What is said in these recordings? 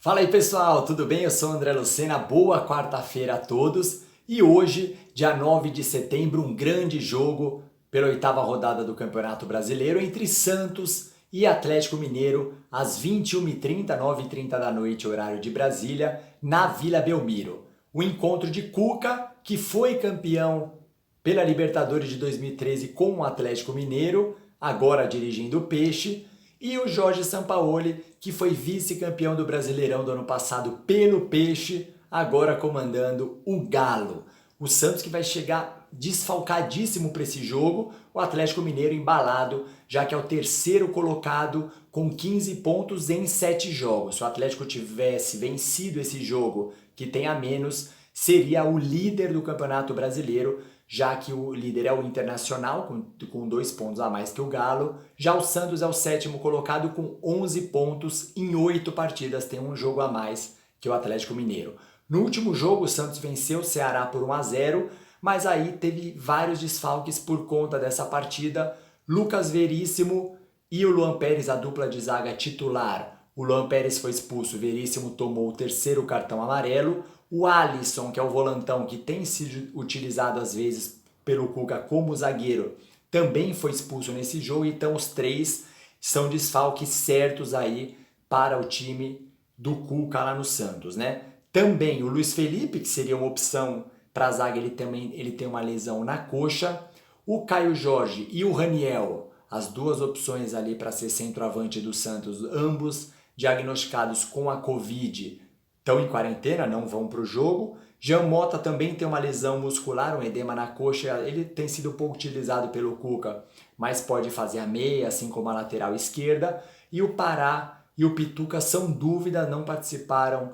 Fala aí pessoal, tudo bem? Eu sou o André Lucena, boa quarta-feira a todos e hoje, dia 9 de setembro, um grande jogo pela oitava rodada do Campeonato Brasileiro entre Santos e Atlético Mineiro às 21h30, 9h30 da noite, horário de Brasília, na Vila Belmiro. O encontro de Cuca, que foi campeão pela Libertadores de 2013 com o Atlético Mineiro, agora dirigindo o Peixe, e o Jorge Sampaoli, que foi vice-campeão do Brasileirão do ano passado pelo Peixe, agora comandando o Galo. O Santos que vai chegar desfalcadíssimo para esse jogo, o Atlético Mineiro embalado, já que é o terceiro colocado com 15 pontos em 7 jogos. Se o Atlético tivesse vencido esse jogo, que tem a menos, seria o líder do Campeonato Brasileiro, já que o líder é o Internacional, com 2 pontos a mais que o Galo. Já o Santos é o sétimo colocado com 11 pontos em 8 partidas, tem um jogo a mais que o Atlético Mineiro. No último jogo, o Santos venceu o Ceará por 1-0, mas aí teve vários desfalques por conta dessa partida. Lucas Veríssimo e o Luan Pérez, a dupla de zaga titular. O Luan Pérez foi expulso, o Veríssimo tomou o terceiro cartão amarelo. O Alisson, que é o volantão que tem sido utilizado às vezes pelo Cuca como zagueiro, também foi expulso nesse jogo, então os três são desfalques certos aí para o time do Cuca lá no Santos, né? Também o Luiz Felipe, que seria uma opção para a zaga, ele tem uma lesão na coxa. O Caio Jorge e o Raniel, as duas opções ali para ser centroavante do Santos, ambos diagnosticados com a Covid, estão em quarentena, não vão para o jogo. Jean Mota também tem uma lesão muscular, um edema na coxa. Ele tem sido pouco utilizado pelo Cuca, mas pode fazer a meia, assim como a lateral esquerda. E o Pará e o Pituca são dúvida, não participaram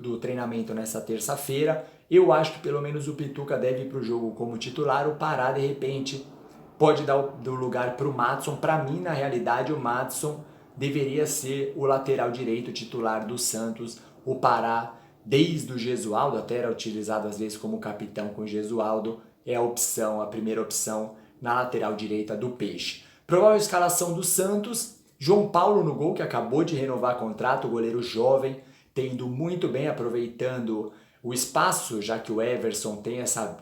do treinamento nessa terça-feira. Eu acho que pelo menos o Pituca deve ir para o jogo como titular. O Pará, de repente, pode dar o lugar para o Madison. Para mim, na realidade, o Madison deveria ser o lateral direito titular do Santos. O Pará, desde o Gesualdo, até era utilizado às vezes como capitão com o Gesualdo, é a primeira opção na lateral direita do Peixe. Provável escalação do Santos: João Paulo no gol, que acabou de renovar contrato, o goleiro jovem, tendo muito bem, aproveitando o espaço, já que o Everson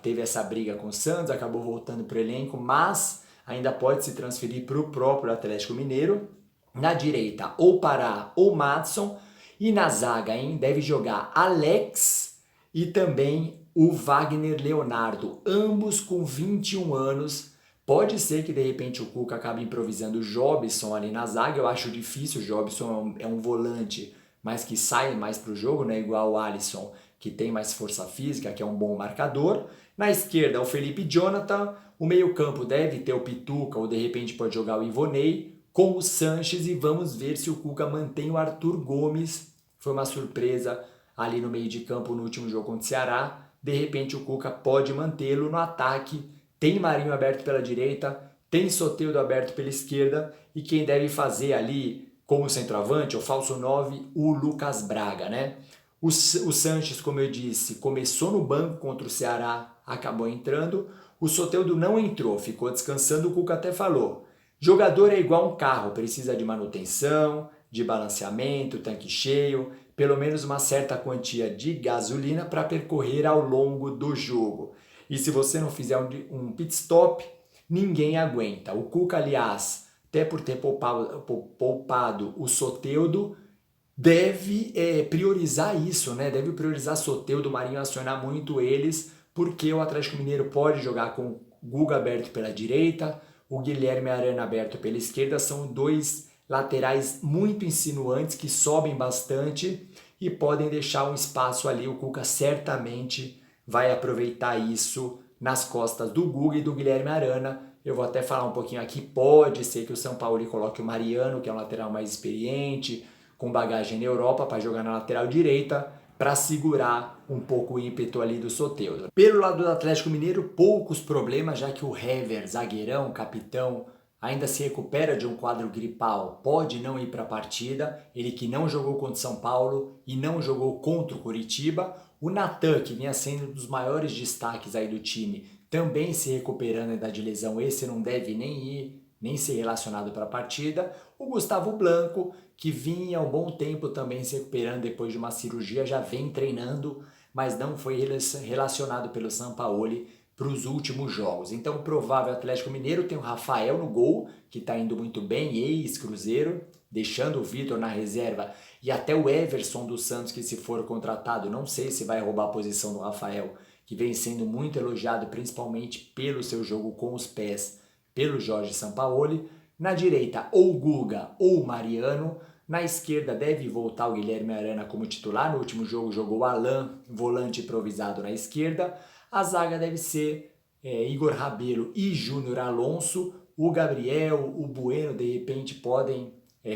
teve essa briga com o Santos, acabou voltando para o elenco, mas ainda pode se transferir para o próprio Atlético Mineiro. Na direita, ou Pará ou Madison. E na zaga, deve jogar Alex e também o Wagner Leonardo, ambos com 21 anos. Pode ser que de repente o Cuca acabe improvisando o Jobson ali na zaga. Eu acho difícil, o Jobson é um volante, mas que sai mais para o jogo, né? Igual o Alisson, que tem mais força física, que é um bom marcador. Na esquerda, o Felipe Jonathan. O meio-campo deve ter o Pituca, ou de repente pode jogar o Ivonei com o Sanches, e vamos ver se o Cuca mantém o Arthur Gomes. Foi uma surpresa ali no meio de campo no último jogo contra o Ceará. De repente o Cuca pode mantê-lo no ataque. Tem Marinho aberto pela direita, tem Soteldo aberto pela esquerda, e quem deve fazer ali como centroavante, o falso 9, o Lucas Braga, né? O Sanches, como eu disse, começou no banco contra o Ceará, acabou entrando. O Soteldo não entrou, ficou descansando. O Cuca até falou: jogador é igual um carro, precisa de manutenção, de balanceamento, tanque cheio, pelo menos uma certa quantia de gasolina para percorrer ao longo do jogo. E se você não fizer um pit stop, ninguém aguenta. O Cuca, aliás, até por ter poupado o Soteldo, deve priorizar isso, né? Deve priorizar Soteldo, Marinho, acionar muito eles, porque o Atlético Mineiro pode jogar com o Guga aberto pela direita, o Guilherme Arana aberto pela esquerda. São dois laterais muito insinuantes que sobem bastante e podem deixar um espaço ali. O Cuca certamente vai aproveitar isso nas costas do Guga e do Guilherme Arana. Eu vou até falar um pouquinho aqui, pode ser que o São Paulo coloque o Mariano, que é um lateral mais experiente, com bagagem na Europa, para jogar na lateral direita, para segurar um pouco o ímpeto ali do Soteldo. Pelo lado do Atlético Mineiro, poucos problemas, já que o Hever, zagueirão, capitão, ainda se recupera de um quadro gripal, pode não ir para a partida. Ele que não jogou contra o São Paulo e não jogou contra o Coritiba. O Natan, que vinha sendo um dos maiores destaques aí do time, também se recuperando da de lesão. Esse não deve nem ir nem ser relacionado para a partida. O Gustavo Blanco, que vinha há um bom tempo também se recuperando depois de uma cirurgia, já vem treinando, mas não foi relacionado pelo Sampaoli para os últimos jogos. Então, o provável Atlético Mineiro tem o Rafael no gol, que está indo muito bem, ex-Cruzeiro, deixando o Vitor na reserva, e até o Everson do Santos, que se for contratado, não sei se vai roubar a posição do Rafael, que vem sendo muito elogiado, principalmente pelo seu jogo com os pés, pelo Jorge Sampaoli. Na direita, ou Guga ou Mariano. Na esquerda deve voltar o Guilherme Arana como titular. No último jogo jogou Alan, volante improvisado na esquerda. A zaga deve ser Igor Rabelo e Júnior Alonso. O Gabriel, o Bueno, de repente podem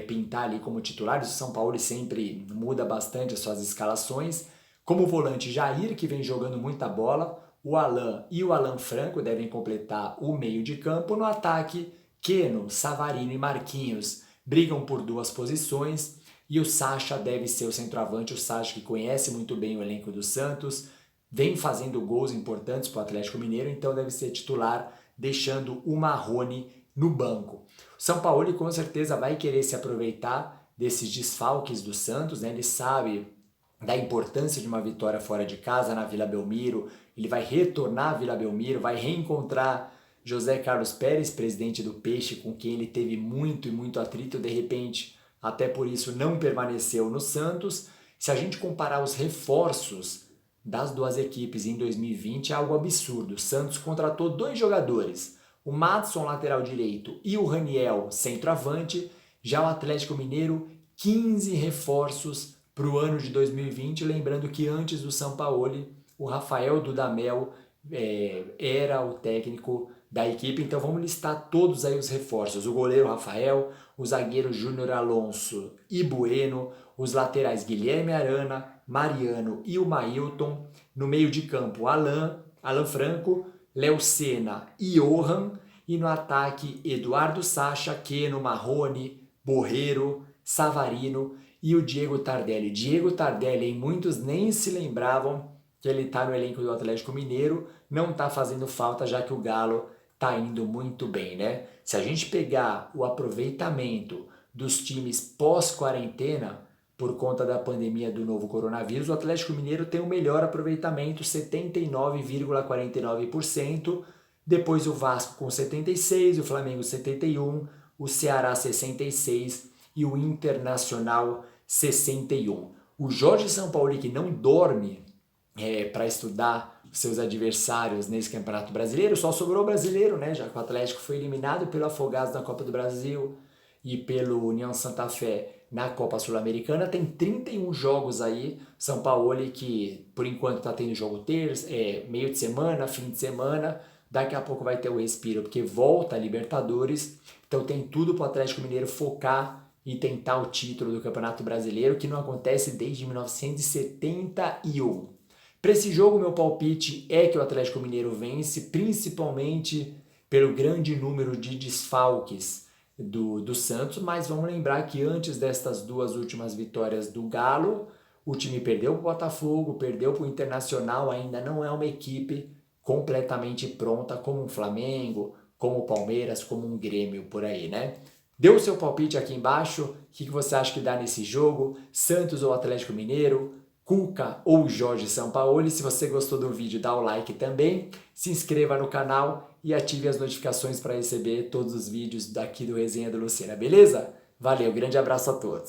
pintar ali como titulares. O São Paulo sempre muda bastante as suas escalações. Como volante, Jair, que vem jogando muita bola. O Alan e o Alan Franco devem completar o meio de campo. No ataque, Keno, Savarino e Marquinhos brigam por duas posições. E o Sacha deve ser o centroavante. O Sacha, que conhece muito bem o elenco do Santos, vem fazendo gols importantes para o Atlético Mineiro, então deve ser titular, deixando o Marrone no banco. O São Paulo com certeza vai querer se aproveitar desses desfalques do Santos, né? Ele sabe da importância de uma vitória fora de casa na Vila Belmiro, ele vai retornar à Vila Belmiro, vai reencontrar José Carlos Pérez, presidente do Peixe, com quem ele teve muito e muito atrito, de repente, até por isso não permaneceu no Santos. Se a gente comparar os reforços das duas equipes em 2020, é algo absurdo. O Santos contratou 2 jogadores, o Madson, lateral direito, e o Raniel, centroavante. Já o Atlético Mineiro, 15 reforços para o ano de 2020, lembrando que antes do Sampaoli, o Rafael Dudamel era o técnico da equipe. Então vamos listar todos aí os reforços: o goleiro Rafael, o zagueiro Júnior Alonso e Bueno, os laterais Guilherme Arana, Mariano e o Mailton. No meio de campo, Alan Franco, Léo Senna e Johan. E no ataque, Eduardo Sacha, Keno, Marrone, Borreiro, Savarino e o Diego Tardelli. Diego Tardelli, hein? Muitos nem se lembravam que ele está no elenco do Atlético Mineiro. Não está fazendo falta, já que o Galo está indo muito bem, né? Se a gente pegar o aproveitamento dos times pós-quarentena, por conta da pandemia do novo coronavírus, o Atlético Mineiro tem o melhor aproveitamento, 79,49%. Depois o Vasco com 76%, o Flamengo 71%, o Ceará 66% e o Internacional 61%. O Jorge Sampaoli, que não dorme para estudar seus adversários nesse Campeonato Brasileiro, só sobrou o brasileiro, né? Já que o Atlético foi eliminado pelo Afogados na Copa do Brasil e pelo União Santa Fé na Copa Sul-Americana. Tem 31 jogos aí. Sampaoli, que por enquanto está tendo jogo meio de semana, fim de semana. Daqui a pouco vai ter o respiro, porque volta a Libertadores. Então tem tudo para o Atlético Mineiro focar e tentar o título do Campeonato Brasileiro, que não acontece desde 1971. Para esse jogo, meu palpite é que o Atlético Mineiro vence, principalmente pelo grande número de desfalques do Santos, mas vamos lembrar que antes destas 2 últimas vitórias do Galo, o time perdeu para o Botafogo, perdeu para o Internacional, ainda não é uma equipe completamente pronta como um Flamengo, como o Palmeiras, como um Grêmio por aí, né? Dê o seu palpite aqui embaixo, o que você acha que dá nesse jogo, Santos ou Atlético Mineiro, Cuca ou Jorge Sampaoli. Se você gostou do vídeo, dá o like também, se inscreva no canal e ative as notificações para receber todos os vídeos daqui do Resenha do Lucena, beleza? Valeu, grande abraço a todos!